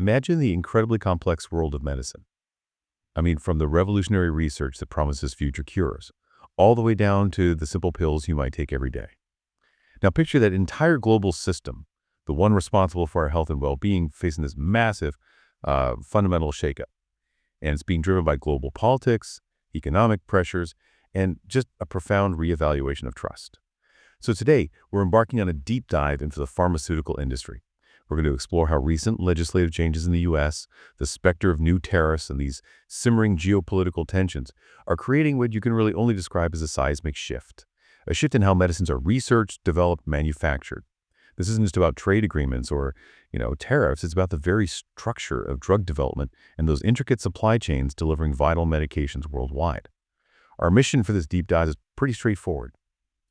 Imagine the incredibly complex world of medicine. I mean, from the revolutionary research that promises future cures, all the way down to the simple pills you might take every day. Now picture that entire global system, the one responsible for our health and well-being, facing this massive fundamental shakeup. And it's being driven by global politics, economic pressures, and just a profound reevaluation of trust. So today, we're embarking on a deep dive into the pharmaceutical industry. We're going to explore how recent legislative changes in the U.S., the specter of new tariffs, and these simmering geopolitical tensions are creating what you can really only describe as a seismic shift. A shift in how medicines are researched, developed, manufactured. This isn't just about trade agreements or, tariffs. It's about the very structure of drug development and those intricate supply chains delivering vital medications worldwide. Our mission for this deep dive is pretty straightforward.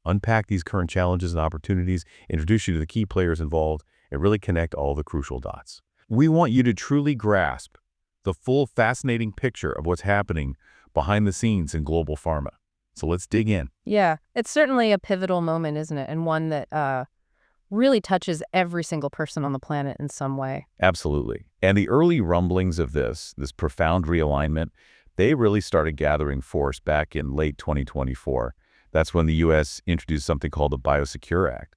Unpack these current challenges and opportunities, introduce you to the key players involved, and really connect all the crucial dots. We want you to truly grasp the full fascinating picture of what's happening behind the scenes in global pharma. So let's dig in. Yeah, it's certainly a pivotal moment, isn't it? And one that really touches every single person on the planet in some way. Absolutely. And the early rumblings of this profound realignment, they really started gathering force back in late 2024. That's when the U.S. introduced something called the Biosecure Act.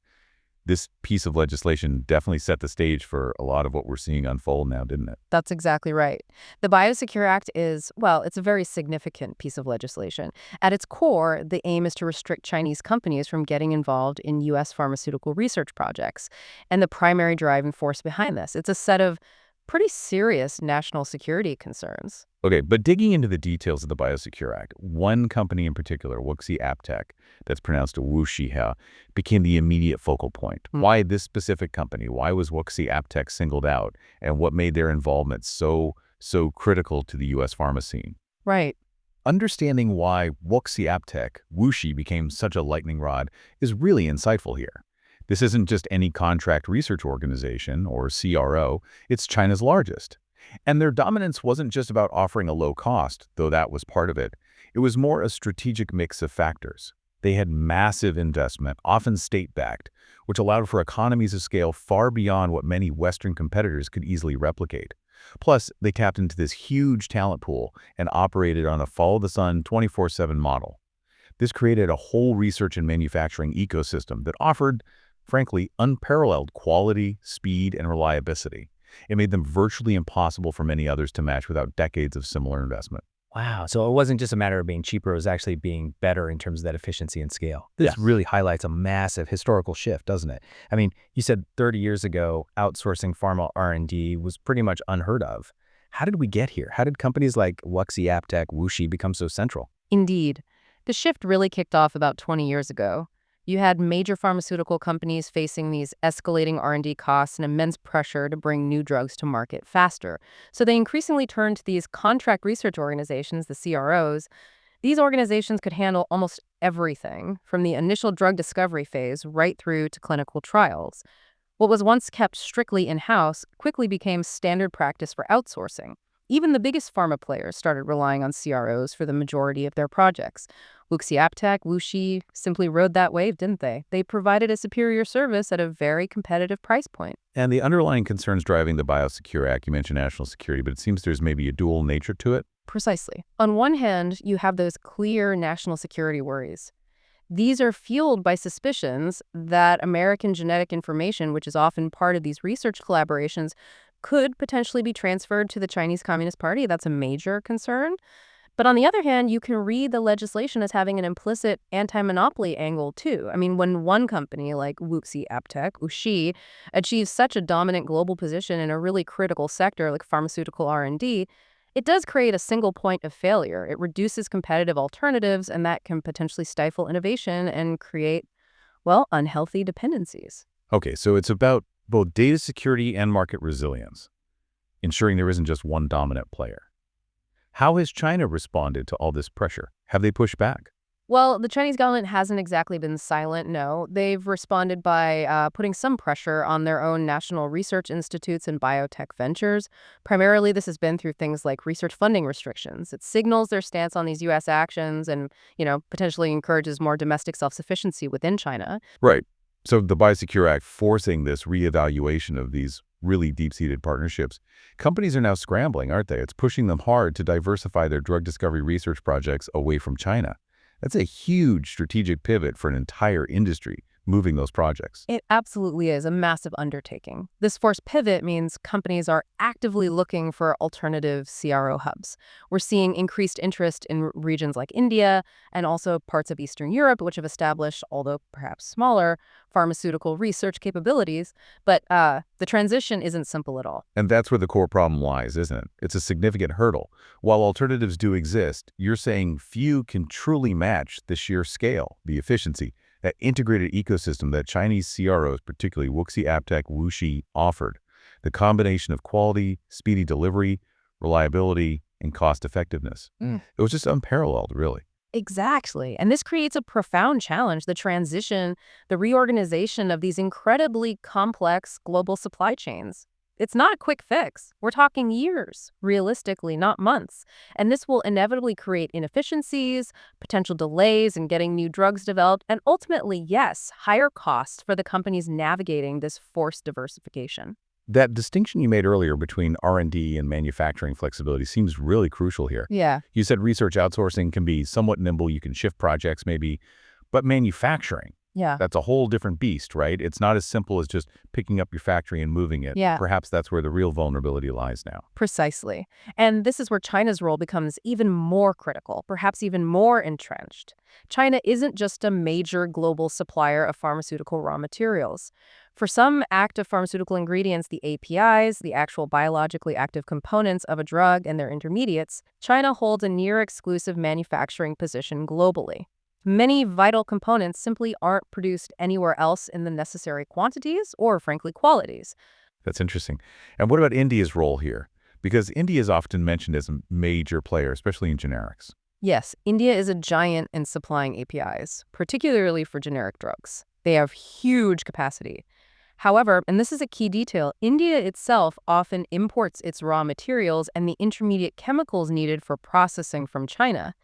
This piece of legislation definitely set the stage for a lot of what we're seeing unfold now, didn't it? That's exactly right. The Biosecure Act is, well, it's a very significant piece of legislation. At its core, the aim is to restrict Chinese companies from getting involved in U.S. pharmaceutical research projects. And the primary driving force behind this, it's a set of pretty serious national security concerns. Okay, but digging into the details of the Biosecure Act, one company in particular, WuXi AppTec, that's pronounced WuXi, became the immediate focal point. Why this specific company? Why was WuXi AppTec singled out? And what made their involvement so critical to the U.S. pharma scene? Right. Understanding why WuXi AppTec, WuXi, became such a lightning rod is really insightful here. This isn't just any contract research organization, or CRO, it's China's largest. And their dominance wasn't just about offering a low cost, though that was part of it. It was more a strategic mix of factors. They had massive investment, often state-backed, which allowed for economies of scale far beyond what many Western competitors could easily replicate. Plus, they tapped into this huge talent pool and operated on a follow-the-sun 24/7 model. This created a whole research and manufacturing ecosystem that offered, frankly, unparalleled quality, speed, and reliability. It made them virtually impossible for many others to match without decades of similar investment. Wow. So it wasn't just a matter of being cheaper, it was actually being better in terms of that efficiency and scale. This really highlights a massive historical shift, doesn't it? I mean, you said 30 years ago, outsourcing pharma R&D was pretty much unheard of. How did we get here? How did companies like WuXi AppTec, WuXi become so central? Indeed. The shift really kicked off about 20 years ago. You had major pharmaceutical companies facing these escalating R&D costs and immense pressure to bring new drugs to market faster. So they increasingly turned to these contract research organizations, the CROs. These organizations could handle almost everything, from the initial drug discovery phase right through to clinical trials. What was once kept strictly in-house quickly became standard practice for outsourcing. Even the biggest pharma players started relying on CROs for the majority of their projects. WuXi AppTec, WuXi simply rode that wave, didn't they? They provided a superior service at a very competitive price point. And the underlying concerns driving the Biosecure Act, you mentioned national security, but it seems there's maybe a dual nature to it. Precisely. On one hand, you have those clear national security worries. These are fueled by suspicions that American genetic information, which is often part of these research collaborations, could potentially be transferred to the Chinese Communist Party. That's a major concern. But on the other hand, you can read the legislation as having an implicit anti-monopoly angle, too. I mean, when one company like WuXi AppTec, WuXi, achieves such a dominant global position in a really critical sector like pharmaceutical R&D, it does create a single point of failure. It reduces competitive alternatives, and that can potentially stifle innovation and create, well, unhealthy dependencies. Okay, so it's about both data security and market resilience, ensuring there isn't just one dominant player. How has China responded to all this pressure? Have they pushed back? Well, the Chinese government hasn't exactly been silent, no. They've responded by putting some pressure on their own national research institutes and biotech ventures. Primarily, this has been through things like research funding restrictions. It signals their stance on these U.S. actions and, potentially encourages more domestic self-sufficiency within China. Right. So the Biosecure Act forcing this reevaluation of these really deep-seated partnerships. Companies are now scrambling, aren't they? It's pushing them hard to diversify their drug discovery research projects away from China. That's a huge strategic pivot for an entire industry, moving those projects. It absolutely is a massive undertaking. This forced pivot means companies are actively looking for alternative CRO hubs. We're seeing increased interest in regions like India and also parts of Eastern Europe, which have established, although perhaps smaller, pharmaceutical research capabilities. But the transition isn't simple at all. And that's where the core problem lies, isn't it? It's a significant hurdle. While alternatives do exist, you're saying few can truly match the sheer scale, the efficiency, that integrated ecosystem that Chinese CROs, particularly WuXi AppTec, WuXi, offered. The combination of quality, speedy delivery, reliability, and cost-effectiveness. It was just unparalleled, really. Exactly. And this creates a profound challenge, the transition, the reorganization of these incredibly complex global supply chains. It's not a quick fix. We're talking years, realistically, not months. And this will inevitably create inefficiencies, potential delays in getting new drugs developed, and ultimately, yes, higher costs for the companies navigating this forced diversification. That distinction you made earlier between R&D and manufacturing flexibility seems really crucial here. Yeah. You said research outsourcing can be somewhat nimble, you can shift projects maybe, but manufacturing, Yeah. that's a whole different beast, right? It's not as simple as just picking up your factory and moving it. Yeah. Perhaps that's where the real vulnerability lies now. Precisely. And this is where China's role becomes even more critical, perhaps even more entrenched. China isn't just a major global supplier of pharmaceutical raw materials. For some active pharmaceutical ingredients, the APIs, the actual biologically active components of a drug and their intermediates, China holds a near-exclusive manufacturing position globally. Many vital components simply aren't produced anywhere else in the necessary quantities or, frankly, qualities. That's interesting. And what about India's role here? Because India is often mentioned as a major player, especially in generics. Yes, India is a giant in supplying APIs, particularly for generic drugs. They have huge capacity. However, and this is a key detail, India itself often imports its raw materials and the intermediate chemicals needed for processing from China.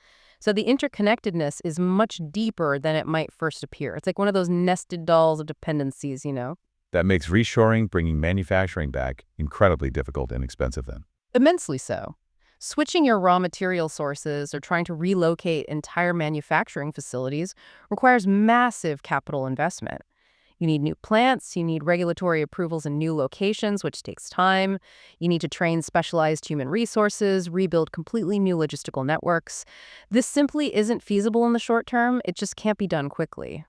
So the interconnectedness is much deeper than it might first appear. It's like one of those nested dolls of dependencies, you know? That makes reshoring, bringing manufacturing back, incredibly difficult and expensive then. Immensely so. Switching your raw material sources or trying to relocate entire manufacturing facilities requires massive capital investment. You need new plants, you need regulatory approvals in new locations, which takes time. You need to train specialized human resources, rebuild completely new logistical networks. This simply isn't feasible in the short term. It just can't be done quickly.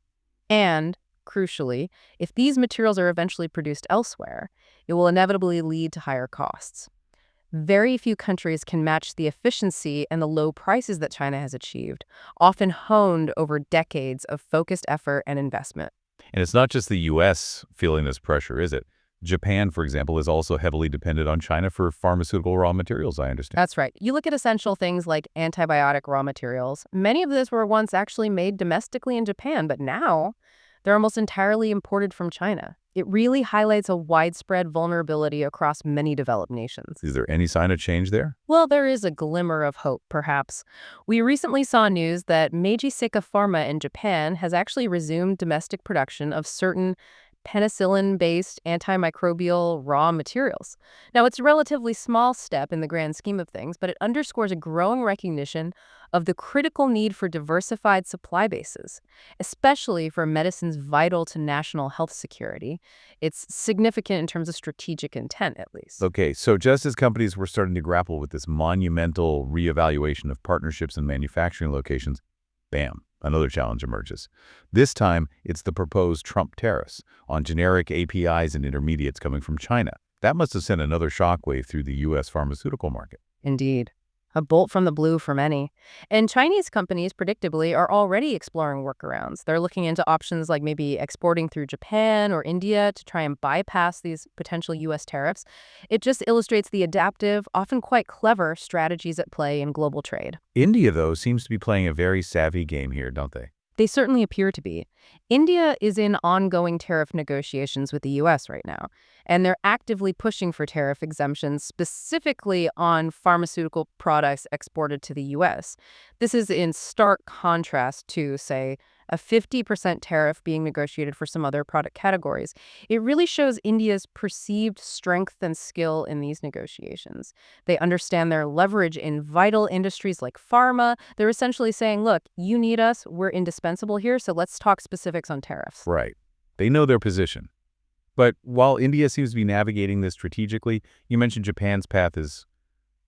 And, crucially, if these materials are eventually produced elsewhere, it will inevitably lead to higher costs. Very few countries can match the efficiency and the low prices that China has achieved, often honed over decades of focused effort and investment. And it's not just the U.S. feeling this pressure, is it? Japan, for example, is also heavily dependent on China for pharmaceutical raw materials, I understand. That's right. You look at essential things like antibiotic raw materials. Many of those were once actually made domestically in Japan, but now they're almost entirely imported from China. It really highlights a widespread vulnerability across many developed nations. Is there any sign of change there? Well, there is a glimmer of hope, perhaps. We recently saw news that Meiji Seika Pharma in Japan has actually resumed domestic production of certain penicillin-based antimicrobial raw materials. Now, it's a relatively small step in the grand scheme of things, but it underscores a growing recognition of the critical need for diversified supply bases, especially for medicines vital to national health security. It's significant in terms of strategic intent, at least. Okay, so just as companies were starting to grapple with this monumental reevaluation of partnerships and manufacturing locations, bam, another challenge emerges. This time, it's the proposed Trump tariffs on generic APIs and intermediates coming from China. That must have sent another shockwave through the U.S. pharmaceutical market. Indeed. A bolt from the blue for many. And Chinese companies, predictably, are already exploring workarounds. They're looking into options like maybe exporting through Japan or India to try and bypass these potential U.S. tariffs. It just illustrates the adaptive, often quite clever strategies at play in global trade. India, though, seems to be playing a very savvy game here, don't they? They certainly appear to be. India is in ongoing tariff negotiations with the U.S. right now, and they're actively pushing for tariff exemptions specifically on pharmaceutical products exported to the U.S. This is in stark contrast to, say, a 50% tariff being negotiated for some other product categories. It really shows India's perceived strength and skill in these negotiations. They understand their leverage in vital industries like pharma. They're essentially saying, look, you need us, we're indispensable here, so let's talk specifics on tariffs. Right. They know their position. But while India seems to be navigating this strategically, you mentioned Japan's path is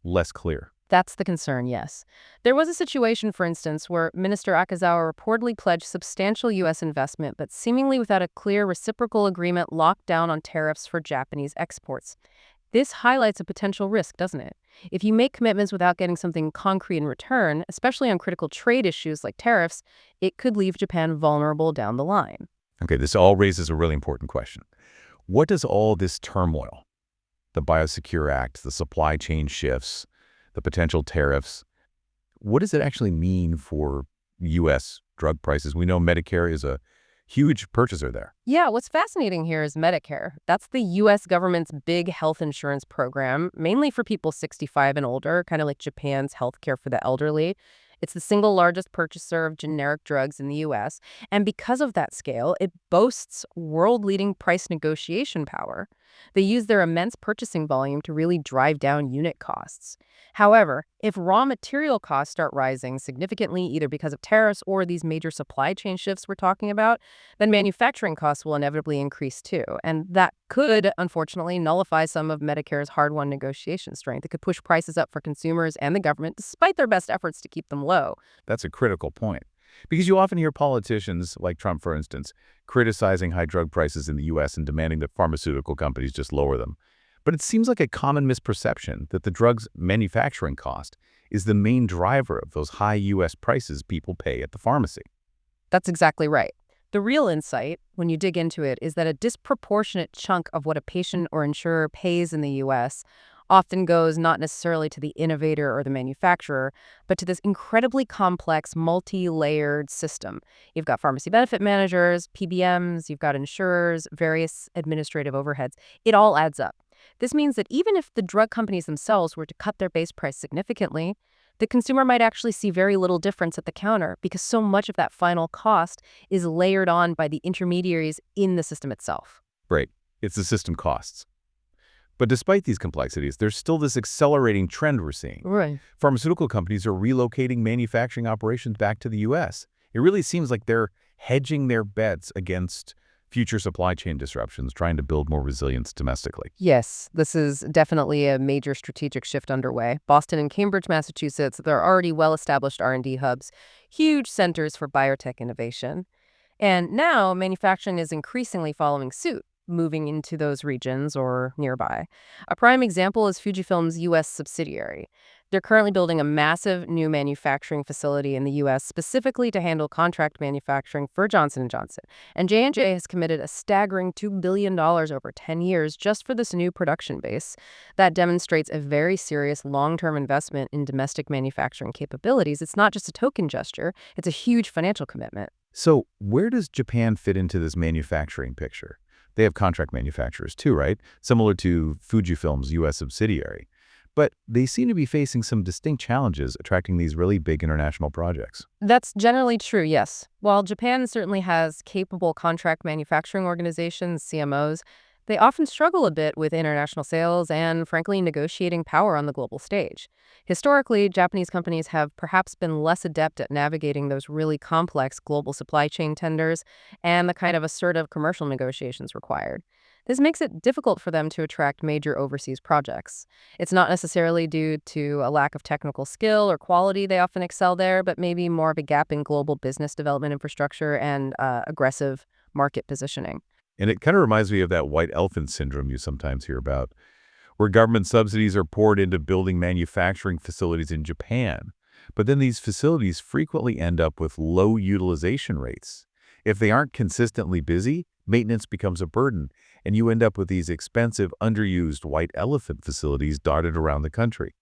less clear. That's the concern, yes. There was a situation, for instance, where Minister Akazawa reportedly pledged substantial U.S. investment, but seemingly without a clear reciprocal agreement locked down on tariffs for Japanese exports. This highlights a potential risk, doesn't it? If you make commitments without getting something concrete in return, especially on critical trade issues like tariffs, it could leave Japan vulnerable down the line. Okay, this all raises a really important question. What does all this turmoil, the Biosecure Act, the supply chain shifts, the potential tariffs, what does it actually mean for U.S. drug prices? We know Medicare is a huge purchaser there. Yeah, what's fascinating here is Medicare. That's the U.S. government's big health insurance program, mainly for people 65 and older, kind of like Japan's healthcare for the elderly. It's the single largest purchaser of generic drugs in the U.S., and because of that scale, it boasts world-leading price negotiation power. They use their immense purchasing volume to really drive down unit costs. However, if raw material costs start rising significantly, either because of tariffs or these major supply chain shifts we're talking about, then manufacturing costs will inevitably increase too. And that could, unfortunately, nullify some of Medicare's hard-won negotiation strength. It could push prices up for consumers and the government, despite their best efforts to keep them low. That's a critical point. Because you often hear politicians, like Trump, for instance, criticizing high drug prices in the U.S. and demanding that pharmaceutical companies just lower them. But it seems like a common misperception that the drug's manufacturing cost is the main driver of those high U.S. prices people pay at the pharmacy. That's exactly right. The real insight, when you dig into it, is that a disproportionate chunk of what a patient or insurer pays in the U.S. often goes not necessarily to the innovator or the manufacturer, but to this incredibly complex, multi-layered system. You've got pharmacy benefit managers, PBMs, you've got insurers, various administrative overheads. It all adds up. This means that even if the drug companies themselves were to cut their base price significantly, the consumer might actually see very little difference at the counter because so much of that final cost is layered on by the intermediaries in the system itself. Right. It's the system costs. But despite these complexities, there's still this accelerating trend we're seeing. Right. Pharmaceutical companies are relocating manufacturing operations back to the U.S. It really seems like they're hedging their bets against future supply chain disruptions, trying to build more resilience domestically. Yes, this is definitely a major strategic shift underway. Boston and Cambridge, Massachusetts, they're already well-established R&D hubs, huge centers for biotech innovation. And now manufacturing is increasingly following suit, moving into those regions or nearby. A prime example is Fujifilm's U.S. subsidiary. They're currently building a massive new manufacturing facility in the U.S. specifically to handle contract manufacturing for Johnson & Johnson. And J&J has committed a staggering $2 billion over 10 years just for this new production base. That demonstrates a very serious long-term investment in domestic manufacturing capabilities. It's not just a token gesture, it's a huge financial commitment. So where does Japan fit into this manufacturing picture? They have contract manufacturers too, right? Similar to Fujifilm's U.S. subsidiary. But they seem to be facing some distinct challenges attracting these really big international projects. That's generally true, yes. While Japan certainly has capable contract manufacturing organizations, CMOs, they often struggle a bit with international sales and, frankly, negotiating power on the global stage. Historically, Japanese companies have perhaps been less adept at navigating those really complex global supply chain tenders and the kind of assertive commercial negotiations required. This makes it difficult for them to attract major overseas projects. It's not necessarily due to a lack of technical skill or quality they often excel there, but maybe more of a gap in global business development infrastructure and aggressive market positioning. And it kind of reminds me of that white elephant syndrome you sometimes hear about, where government subsidies are poured into building manufacturing facilities in Japan. But then these facilities frequently end up with low utilization rates. If they aren't consistently busy, maintenance becomes a burden, and you end up with these expensive, underused white elephant facilities dotted around the country.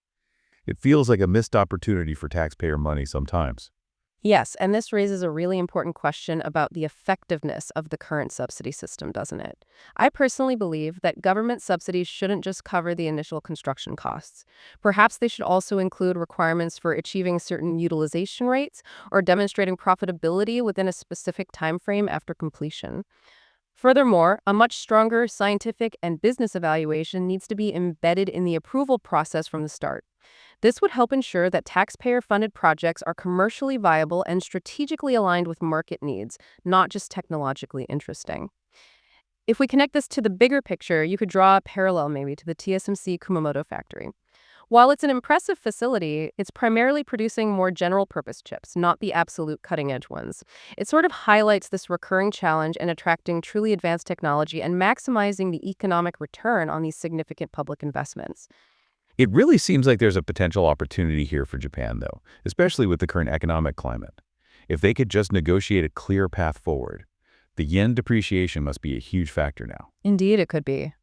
It feels like a missed opportunity for taxpayer money sometimes. Yes, and this raises a really important question about the effectiveness of the current subsidy system, doesn't it? I personally believe that government subsidies shouldn't just cover the initial construction costs. Perhaps they should also include requirements for achieving certain utilization rates or demonstrating profitability within a specific time frame after completion. Furthermore, a much stronger scientific and business evaluation needs to be embedded in the approval process from the start. This would help ensure that taxpayer-funded projects are commercially viable and strategically aligned with market needs, not just technologically interesting. If we connect this to the bigger picture, you could draw a parallel maybe to the TSMC Kumamoto factory. While it's an impressive facility, it's primarily producing more general-purpose chips, not the absolute cutting-edge ones. It sort of highlights this recurring challenge in attracting truly advanced technology and maximizing the economic return on these significant public investments. It really seems like there's a potential opportunity here for Japan, though, especially with the current economic climate. If they could just negotiate a clear path forward, the yen depreciation must be a huge factor now. Indeed, it could be.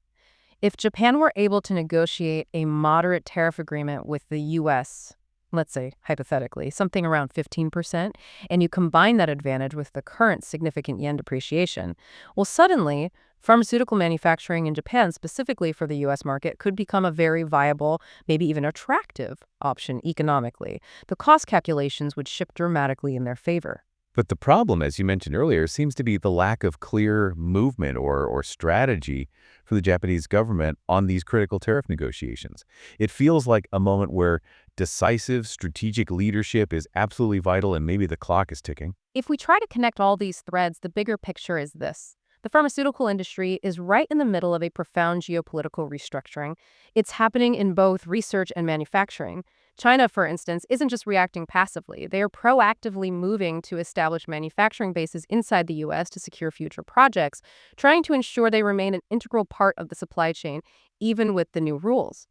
If Japan were able to negotiate a moderate tariff agreement with the U.S., let's say, hypothetically, something around 15%, and you combine that advantage with the current significant yen depreciation, well, suddenly, pharmaceutical manufacturing in Japan, specifically for the U.S. market, could become a very viable, maybe even attractive option economically. The cost calculations would shift dramatically in their favor. But the problem, as you mentioned earlier, seems to be the lack of clear movement or strategy for the Japanese government on these critical tariff negotiations. It feels like a moment where decisive strategic leadership is absolutely vital and maybe the clock is ticking. If we try to connect all these threads, the bigger picture is this. The pharmaceutical industry is right in the middle of a profound geopolitical restructuring. It's happening in both research and manufacturing. China, for instance, isn't just reacting passively. They are proactively moving to establish manufacturing bases inside the U.S. to secure future projects, trying to ensure they remain an integral part of the supply chain, even with the new rules.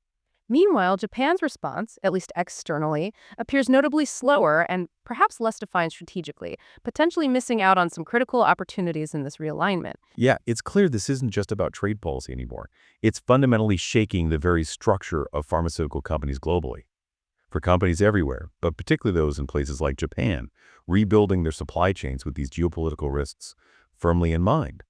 Meanwhile, Japan's response, at least externally, appears notably slower and perhaps less defined strategically, potentially missing out on some critical opportunities in this realignment. Yeah, it's clear this isn't just about trade policy anymore. It's fundamentally shaking the very structure of pharmaceutical companies globally. For companies everywhere, but particularly those in places like Japan, rebuilding their supply chains with these geopolitical risks firmly in mind.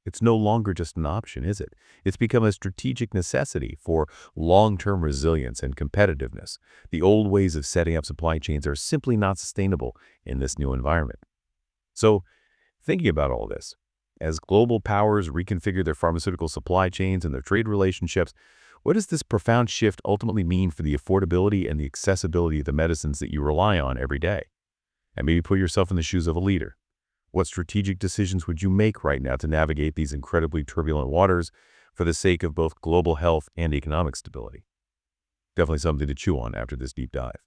It's no longer just an option, is it? It's become a strategic necessity for long-term resilience and competitiveness. The old ways of setting up supply chains are simply not sustainable in this new environment. So, thinking about all this, as global powers reconfigure their pharmaceutical supply chains and their trade relationships, what does this profound shift ultimately mean for the affordability and the accessibility of the medicines that you rely on every day? And maybe put yourself in the shoes of a leader. What strategic decisions would you make right now to navigate these incredibly turbulent waters for the sake of both global health and economic stability? Definitely something to chew on after this deep dive.